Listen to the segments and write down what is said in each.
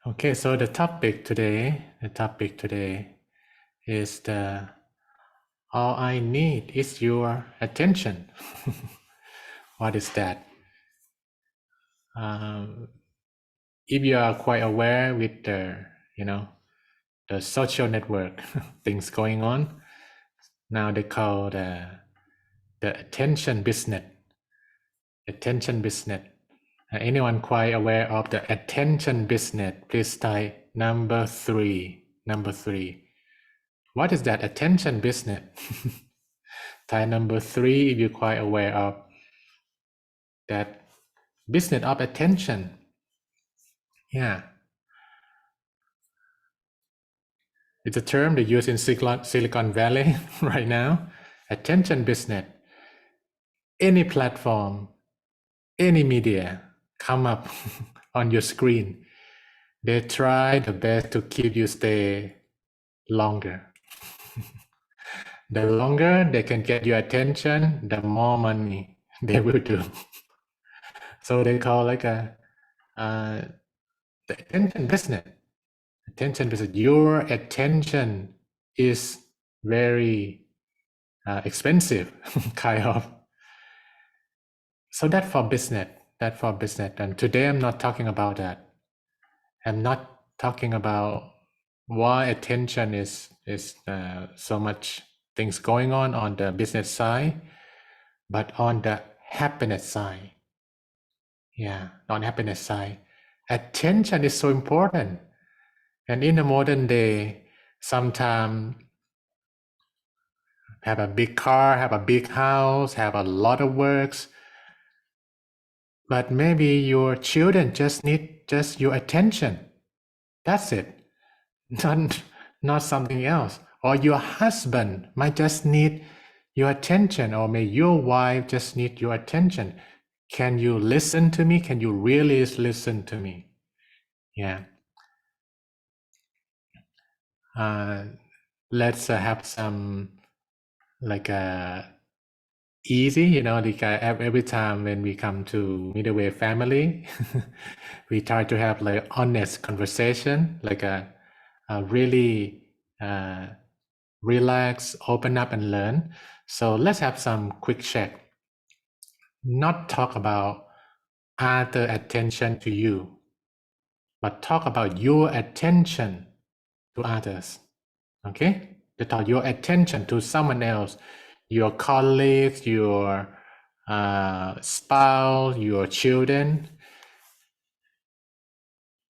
Okay, so the topic today is all I need is your attention. What is that? If you are quite aware with the social network things going on, now they call the attention business. Attention business. Anyone quite aware of the attention business? Please type number 3. Number 3. What is that attention business? Type number 3 if you're quite aware of that business of attention. Yeah. It's a term they use in Silicon Valley right now. Attention business. Any platform, any media come up on your screen. They try the best to keep you stay longer. The longer they can get your attention, the more money they will do. So they call like the attention business. Attention business. Your attention is very expensive, kind of. So that's for business. That's for business. And today I'm not talking about that. I'm not talking about why attention is so much things going on the business side, but on the happiness side. Yeah, on happiness side. Attention is so important. And in the modern day, sometimes have a big car, have a big house, have a lot of works, but maybe your children just need just your attention. That's it. Not something else. Or your husband might just need your attention, or may your wife just need your attention. Can you listen to me? Can you really listen to me? Yeah. Let's have some like easy, like every time when we come to Middle Way family, we try to have like honest conversation, like a really relax, open up and learn. So let's have some quick check. Not talk about other attention to you, but talk about your attention to others. Okay? To talk your attention to someone else, your colleagues, your spouse, your children.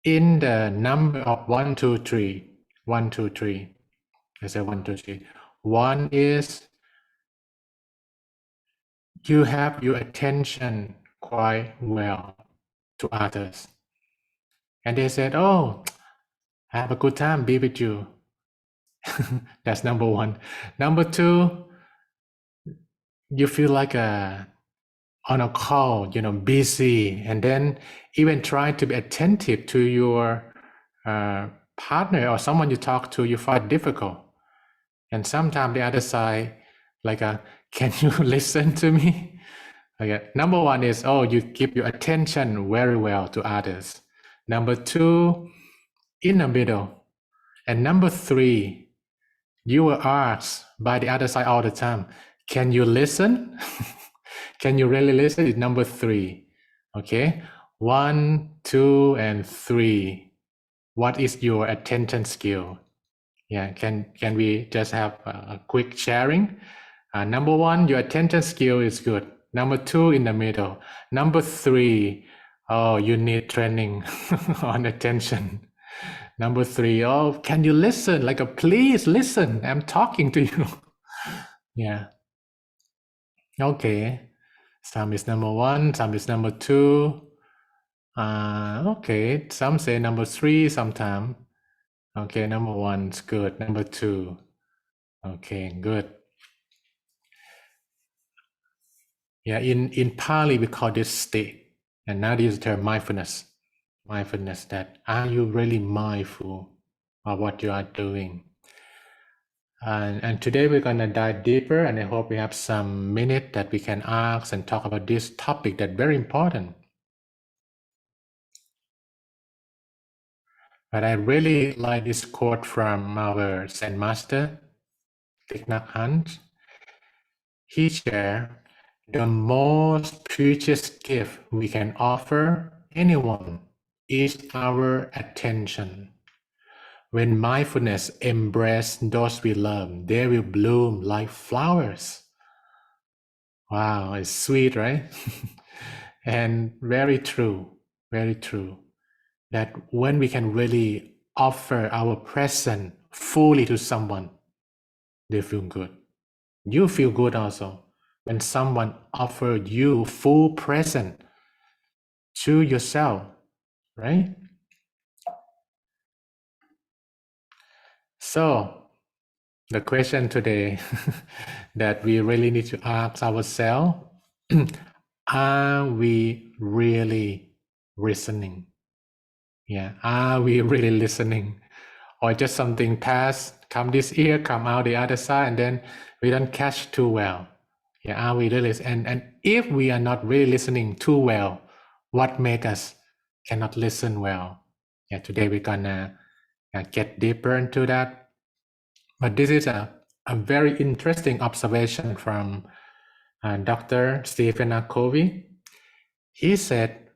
In the number of 1, 2, 3. 1, 2, 3. I say 1, 2, 3. 1 is you have your attention quite well to others. And they said, oh, have a good time, be with you. That's number 1. Number 2, you feel like on a call, busy, and then even try to be attentive to your partner or someone you talk to, you find difficult. And sometimes the other side, like, can you listen to me? Okay. Number 1 is, you give your attention very well to others. Number 2, in the middle. And number 3, you were asked by the other side all the time, can you listen? Can you really listen? It's number 3. Okay. 1, 2, and 3. What is your attention skill? Yeah. Can we just have a quick sharing? Number 1, your attention skill is good. Number 2, in the middle. Number 3, you need training on attention. Number 3, can you listen? Like, please listen. I'm talking to you. Yeah. Okay. Some is number 1, some is number 2. Okay. Some say number 3 sometime. Okay. Number 1 is good. Number 2. Okay. Good. Yeah. In Pali, we call this state. And now they use the term mindfulness. Mindfulness, that are you really mindful of what you are doing? And today we're going to dive deeper, and I hope we have some minute that we can ask and talk about this topic that's very important. But I really like this quote from our Zen Master, Thich Nhat Hanh. He shared, the most precious gift we can offer anyone is our attention. When mindfulness embraces those we love, they will bloom like flowers. Wow, it's sweet, right? And very true, that when we can really offer our presence fully to someone, they feel good. You feel good also when someone offers you full present to yourself, right? So the question today that we really need to ask ourselves, are we really listening? Yeah, are we really listening? Or just something pass, come this ear, come out the other side, and then we don't catch too well. Yeah, are we really? And if we are not really listening too well, what make us cannot listen well? Yeah, today we're gonna get deeper into that. But this is a very interesting observation from Dr. Stephen R. Covey. He said,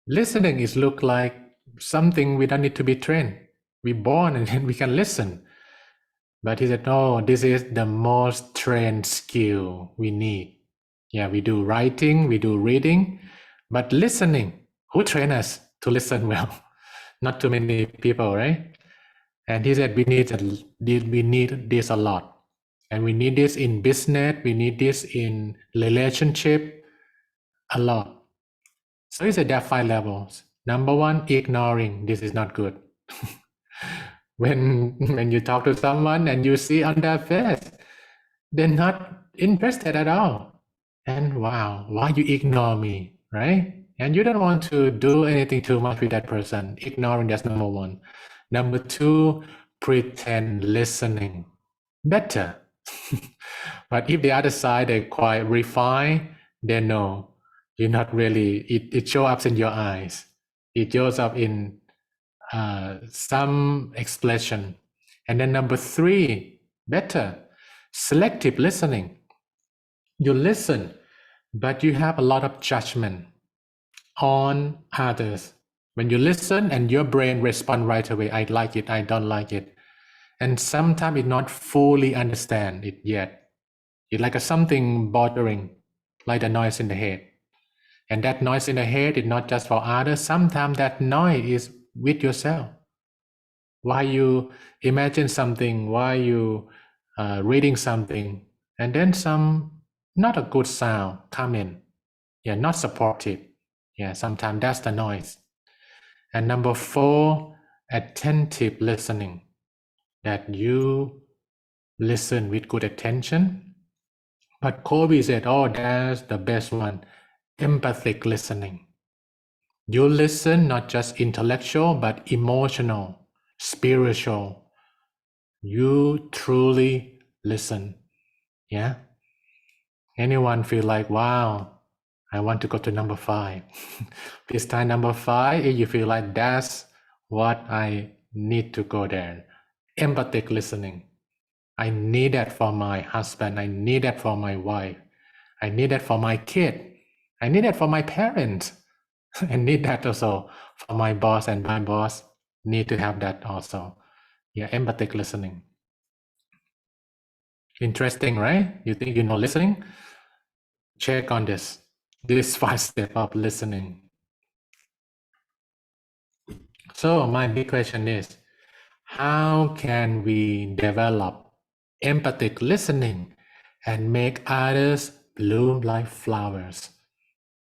listening is look like something we don't need to be trained. We're born and then we can listen. But he said, no, this is the most trained skill we need. Yeah, we do writing, we do reading, but listening, who train us to listen well? Not too many people, right? And he said we need this a lot. And we need this in business, we need this in relationship a lot. So he said there are 5 levels. Number 1, ignoring. This is not good. When you talk to someone and you see on their face, they're not interested at all. And wow, why you ignore me, right? And you don't want to do anything too much with that person. Ignoring, that's number 1. Number 2, pretend listening. Better. But if the other side, they're quite refined, they know you're not really, it shows up in your eyes. It shows up in some expression. And then number 3, better, selective listening. You listen, but you have a lot of judgment on others. When you listen and your brain responds right away, I like it, I don't like it. And sometimes it not fully understand it yet. It's like something bothering, like the noise in the head. And that noise in the head is not just for others. Sometimes that noise is with yourself. Why you imagine something, why you reading something, and then some not a good sound come in. Yeah, not supportive. Yeah, sometimes that's the noise. And number 4, attentive listening. That you listen with good attention. But Covey said, oh, that's the best one. Empathic listening. You listen not just intellectual, but emotional, spiritual. You truly listen. Yeah. Anyone feel like, wow, I want to go to number 5. This time number 5, if you feel like that's what I need to go there. Empathic listening. I need that for my husband. I need that for my wife. I need that for my kid. I need that for my parents. I need that also for my boss, and my boss need to have that also. Yeah, empathic listening. Interesting, right? You think you know listening? Check on this 5 steps of listening. So my big question is, how can we develop empathic listening and make others bloom like flowers?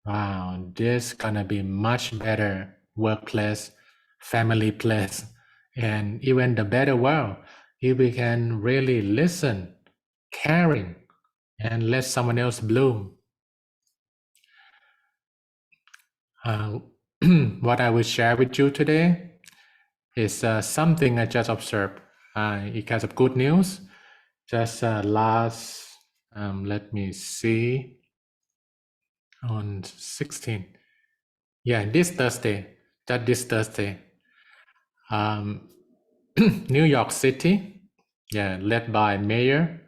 Wow, this gonna be much better workplace, family place, and even the better world if we can really listen, caring, and let someone else bloom. What I will share with you today is something I just observed. It has a good news. Just last, let me see, on 16. Yeah, this Thursday, New York City, led by mayor,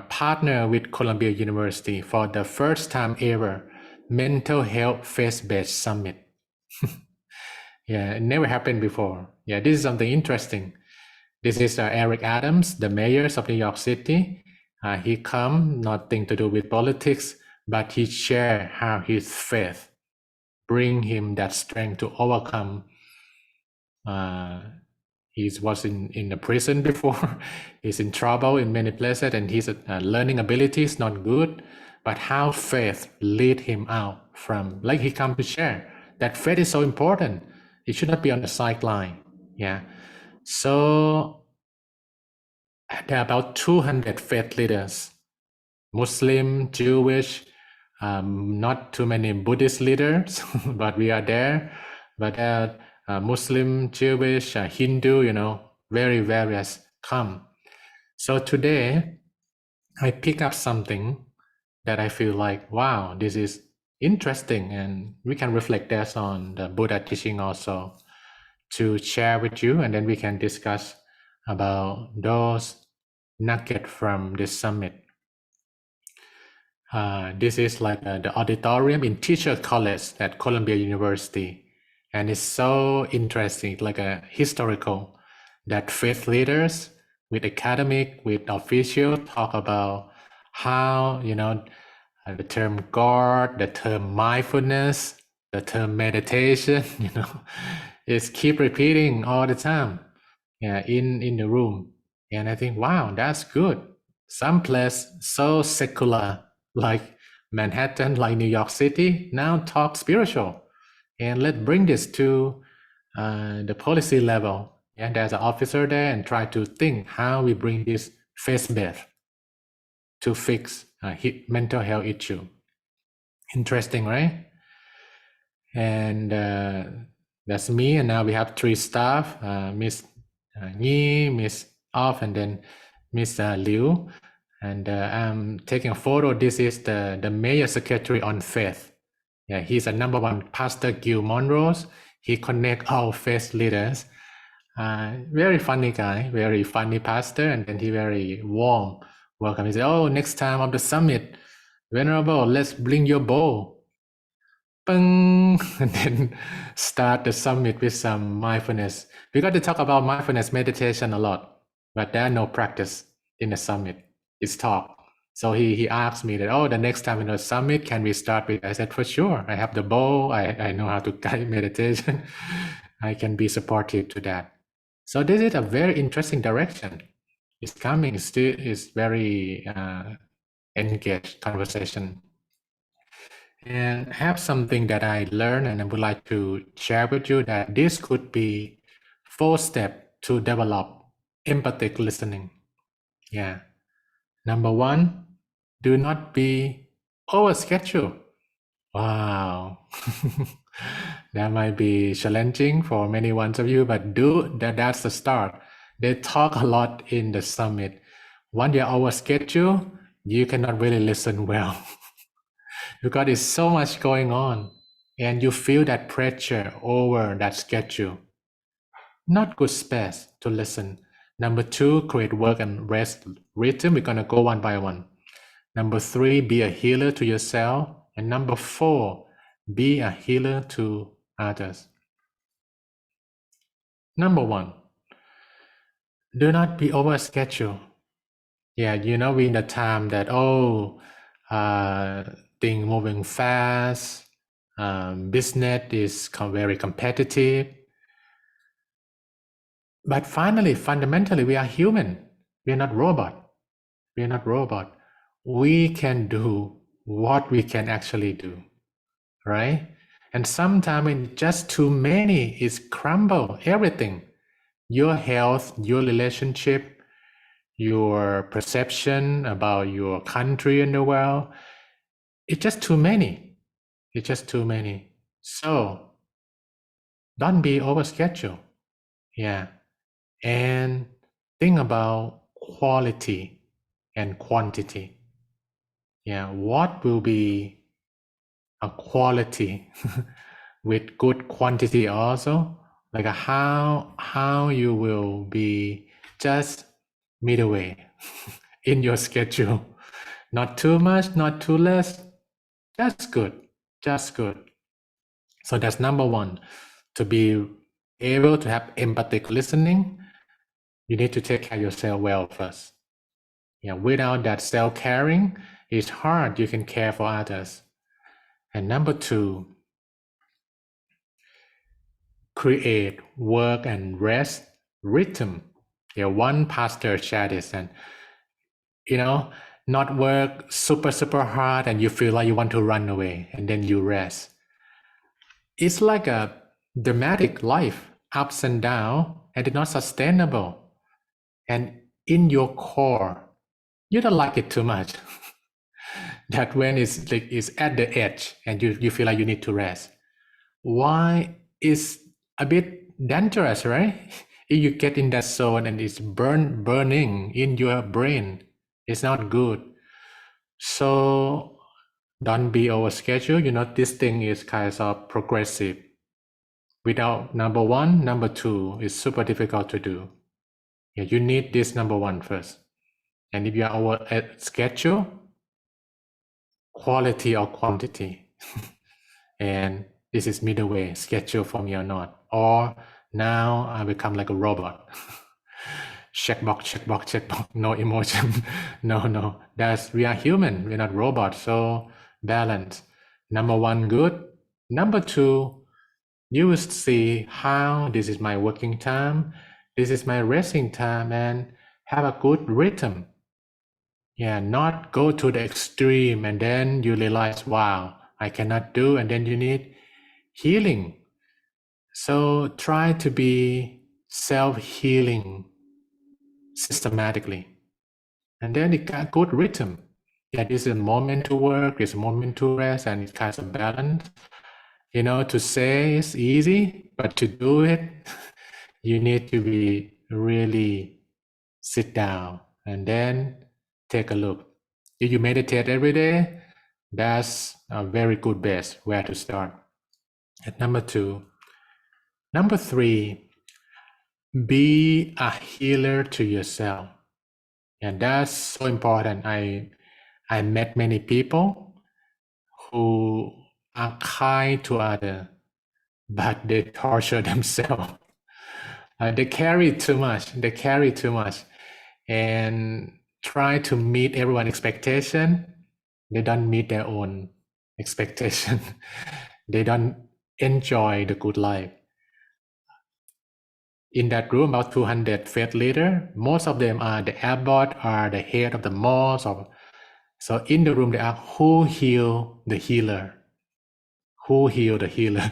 partner with Columbia University for the first time ever mental health faith-based summit. It never happened before. This is something interesting. This is Eric Adams, the mayor of New York City. He come nothing to do with politics, but he share how his faith bring him that strength to overcome. He was in the prison before. He's in trouble in many places, and his learning ability is not good. But how faith lead him out from, like he come to share, that faith is so important. It should not be on the sideline. So there are about 200 faith leaders, Muslim, Jewish, not too many Buddhist leaders, but we are there. But Muslim, Jewish, Hindu, very various come. So today, I pick up something that I feel like, wow, this is interesting, and we can reflect this on the Buddha teaching also to share with you, and then we can discuss about those nuggets from this summit. This is like the auditorium in Teacher College at Columbia University. And it's so interesting, like a historical, that faith leaders with academic, with official talk about how, the term God, the term mindfulness, the term meditation, it's keep repeating all the time, in the room. And I think, wow, that's good. Some place so secular, like Manhattan, like New York City, now talk spiritual. And let's bring this to the policy level. And there's an officer there and try to think how we bring this faith-based to fix mental health issue. Interesting, right? And that's me. And now we have 3 staff, Miss Nhi, Miss Off, and then Miss Liu. And I'm taking a photo. This is the Mayor Secretary on Faith. He's a number 1 Pastor Gil Monrose. He connect all faith leaders. Very funny guy, very funny pastor, and then he very warm welcome. He said, "Oh, next time of the summit, Venerable, let's bring your bowl." Bang! And then start the summit with some mindfulness. We got to talk about mindfulness meditation a lot, but there are no practice in the summit. It's talk. So he asked me that, the next time in the summit, can we start with? I said, for sure. I have the bowl. I know how to guide meditation. I can be supportive to that. So this is a very interesting direction. It's coming. Still is very engaged conversation. And have something that I learned and I would like to share with you, that this could be 4 steps to develop empathic listening. Number 1, do not be overscheduled. Wow. That might be challenging for many ones of you, but that's the start. They talk a lot in the summit. Once you're overscheduled, you cannot really listen well. Because there's so much going on and you feel that pressure over that schedule. Not good space to listen. Number 2, create work and rest rhythm. We're going to go one by one. Number 3, be a healer to yourself. And number 4, be a healer to others. Number 1, do not be overscheduled. We in the time that, things moving fast, business is very competitive. But fundamentally, we are human. We are not robot. We can do what we can actually do, right? And sometimes just too many is crumble everything. Your health, your relationship, your perception about your country and the world. It's just too many. So don't be overscheduled. And think about quality and quantity. What will be a quality with good quantity also? like how you will be just midway in your schedule. Not too much, not too less, just good, just good. So that's number one. To be able to have empathic listening, you need to take care of yourself well first. Yeah, without that self-caring, it's hard you can care for others. And number two, create work and rest rhythm. Yeah, one pastor shared this, and not work super hard and you feel like you want to run away and then you rest. It's like a dramatic life, ups and down, and it's not sustainable. And in your core, you don't like it too much. That when it's at the edge and you feel like you need to rest. Why is a bit dangerous, right? If you get in that zone and it's burning in your brain, it's not good. So don't be overscheduled. This thing is kind of progressive. Without number one, number two is super difficult to do. Yeah, you need this number one first. And if you are over at schedule, quality or quantity. And this is middle way, schedule for me or not. Or now I become like a robot. checkbox, no emotion. No. We are human, we're not robots. So balance. Number one, good. Number two, you will see how this is my working time, this is my resting time, and have a good rhythm. Yeah, not go to the extreme and then you realize, wow, I cannot do, and then you need healing. So try to be self-healing systematically. And then it got good rhythm. Yeah, this is a moment to work, this is a moment to rest, and it kind of balance. To say it's easy, but to do it, you need to be really sit down and then take a look. If you meditate every day, that's a very good base where to start. At number two. Number three, be a healer to yourself. And that's so important. I met many people who are kind to others, but they torture themselves. They carry too much. And try to meet everyone's expectation. They don't meet their own expectation. They don't enjoy the good life. In that room, about 200 faith leaders, most of them are the abbot, are the head of the mosque. So in the room, they are who heal the healer? Who heal the healer?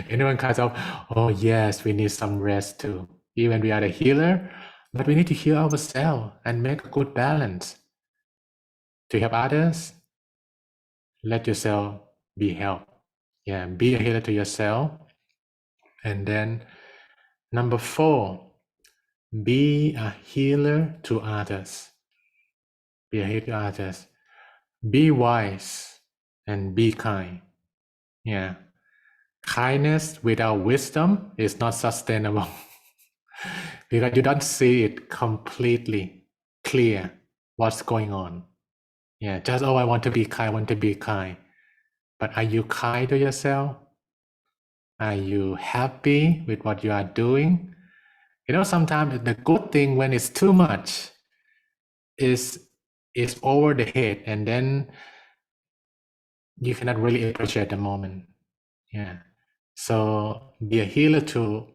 Anyone kind of, oh yes, we need some rest too. Even we are the healer, but we need to heal ourselves and make a good balance. To help others, let yourself be helped. Yeah, be a healer to yourself. And then number four, be a healer to others. Be a healer to others. Be wise and be kind. Yeah. Kindness without wisdom is not sustainable because you don't see it completely clear what's going on. Yeah, just, I want to be kind. But are you kind to yourself? Are you happy with what you are doing? Sometimes the good thing when it's too much is over the head, and then you cannot really appreciate the moment. Yeah. So be a healer to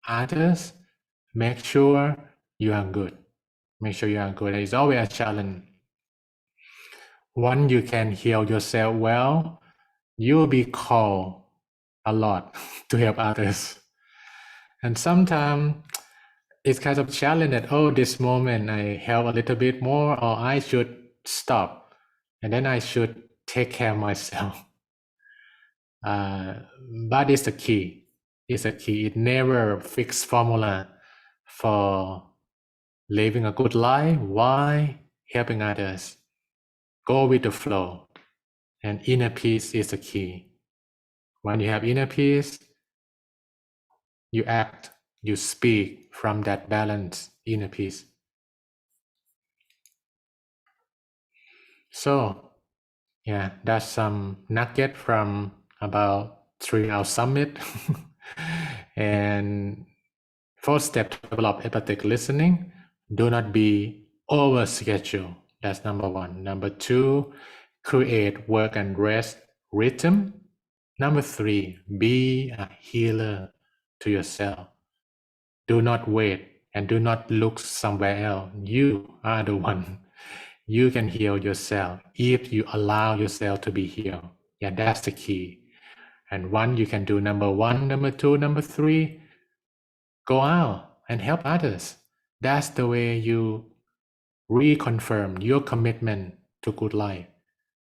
others. Make sure you are good. It's always a challenge. Once you can heal yourself well, you will be called a lot to help others. And sometimes it's kind of challenge that, this moment I help a little bit more, or I should stop. And then I should take care of myself. But it's the key. It never fixed formula for living a good life. Why? Helping others. Go with the flow. And inner peace is the key. When you have inner peace, you act, you speak from that balance inner peace. So, yeah, that's some nugget from about 3-hour summit. And fourth step to develop empathic listening, do not be over scheduled. That's number one. Number two, create work and rest rhythm. Number three, be a healer to yourself. Do not wait and do not look somewhere else. You are the one. You can heal yourself if you allow yourself to be healed. Yeah, that's the key. And one, you can do number one, number two, number three, go out and help others. That's the way you reconfirm your commitment to good life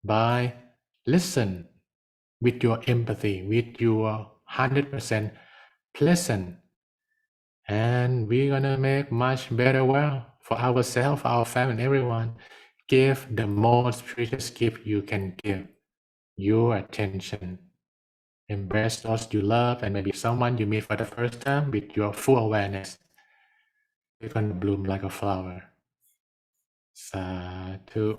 by listen with your empathy, with your 100% pleasant, and we're gonna make much better world for ourselves, our family, everyone. Give the most precious gift you can give, your attention. Embrace those you love and maybe someone you meet for the first time with your full awareness. You're gonna bloom like a flower. Sadhu.